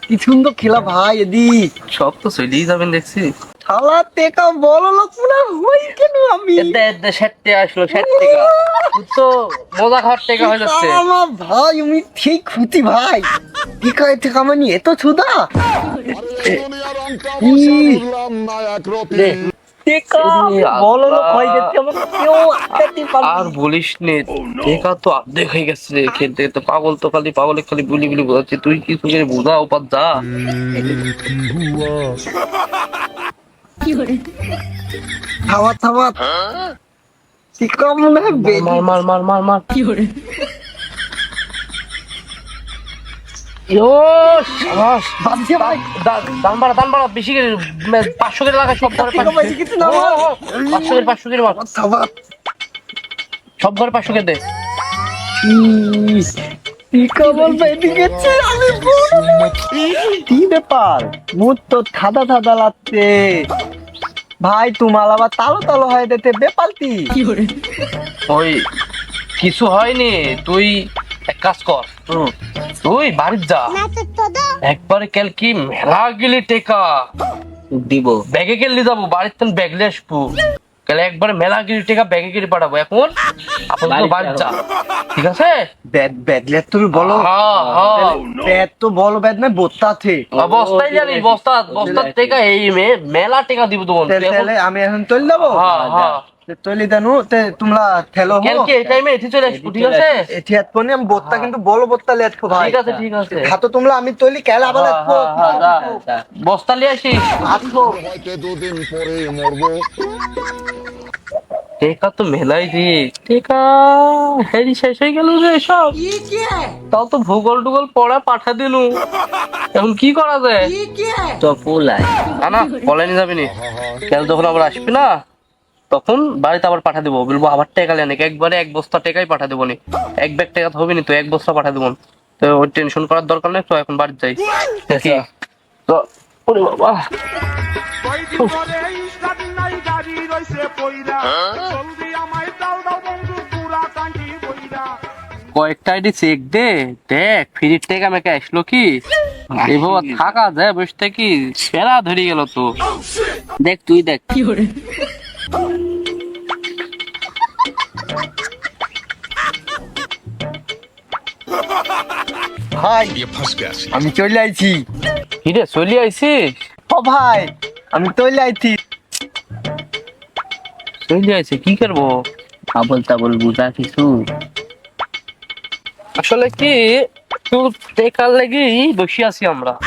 কি সুন্দর খেলা ভাই এদিক সব তো চলেই যাবেন দেখছি। শালা টেকা বড় লোক না হই কেন আমি এতে এতে 60 টাকা আসলো, 60 টাকা। তুই তো মজা খাওয়ার টাকা হয়ে যাচ্ছে। আমার ভাই আমি ঠিক খুঁতি ভাই কি কয় থেকে মানে এত ছুদা টেকা আমি বড় লোক হয়ে গেছি আমাকে কেউ আটকাতে আর পারবে বলিস নে, টাকা তো অর্ধেক হয়ে গেছে রে। খেলতে খেলতে পাগল তো খালি পাগলে খালি বুলি বুলি বোঝাচ্ছে। তুই কি করে বোঝা ওপার যা। থামা থামা টেকা মনে হয় বেদি মার মার মার মার মার। ইয়ো শাবাশ। বাজছে ভাই দান বাড়া বেশি করে 500 করে লাগা সব ঘরে টেকা পাইছি কিছু না আমার 500 করে মার। থামা সব ঘরে 500 করে দে। টিকা বলবে এদিকে আমি কি ব্যাপার মুখ তো ঠাদা ঠাদা লাগছে ভাই তোমার আবার তালো তালো হয়ে যেতে বেপালতি ওই কিছু হয়নি, তুই এক কাজ কর, তুই বাড়ি যা। একবারে কাল কি মেলা গেলি টেকা দিব ব্যাগে গেলি যাবো, বাড়িতে ব্যাগলে আসবো। কাল একবারে মেলা গেলি টেকা ব্যাগে গেলি পাঠাবো। এখন আপাতত বাড়ি যা, ঠিক আছে? ব্যাদলে তুমি বলো হ্যাঁ হ্যাঁ ব্যাদ তো বলো ব্যাদ না বোত্তাতে বস্তায় জানিস, বস্তার টেকা এই মেলা টেকা দিব তোমার। তাহলে আমি এখন চলে যাবো হ্যাঁ হ্যাঁ তৈলি দেনু তে তোমরা থেলো কালকে এই টাইমে এসে চলে আসবো, ঠিক আছে? এটি হাত পনি আমি বোত্তা কিন্তু বলো বোত্তা লেট খো ভাই ঠিক আছে ঠিক আছে। হাতো তোমরা আমি তৈলি কেলা আবার লেট খো হ্যাঁ, যা। বস্তা নিয়ে আসিস। আসবো হয়তো দুদিন পরে মরবো। টেকা তো মেলাই দি, টেকা হেরি শেষ হয়ে গেল রে সব। তাও তো ভূগোল টুগোল পড়া পাঠা দিলু, এখন কি করা যায়? তো ফুলাই না না বলেনি যাবি নি। কাল যখন আবার আসবি না, তখন বাড়িতে আবার পাঠা দেবো। বলবো আবার টেকা লেনে, একবারে এক বস্তা টেকাই পাঠা দেবো নি। এক ব্যাগ টেকা তো হবে নি, তো এক বস্তা পাঠা দেবো। তো ওই টেনশন করার দরকার নেই, তো এখন বাড়ি যাই। কি? তো ওরে বাবা কয়দিন পরে স্টার্ট নাই গাড়ি রইছে পইরা জলদি আমায় দাও দাও বন্ধু পুরা টাঙ্কি বইরা কয়েকটা আইডি চেক দে, দেখ ফ্রির টেকা মেকে আসলো কি। এই বাবা থাকা যায় বসে থাকি, সেরা ধরে গেল তো। দেখ তুই দেখ ভাই আমি চলে আইছি হিরে চলি আইছিস? ও ভাই আমি চলে আইছি চলি আইছে কি করবো? আবল তাবল বুঝা কিছু আসলে কি তোর টেকার লাগি বসে আছি আমরা।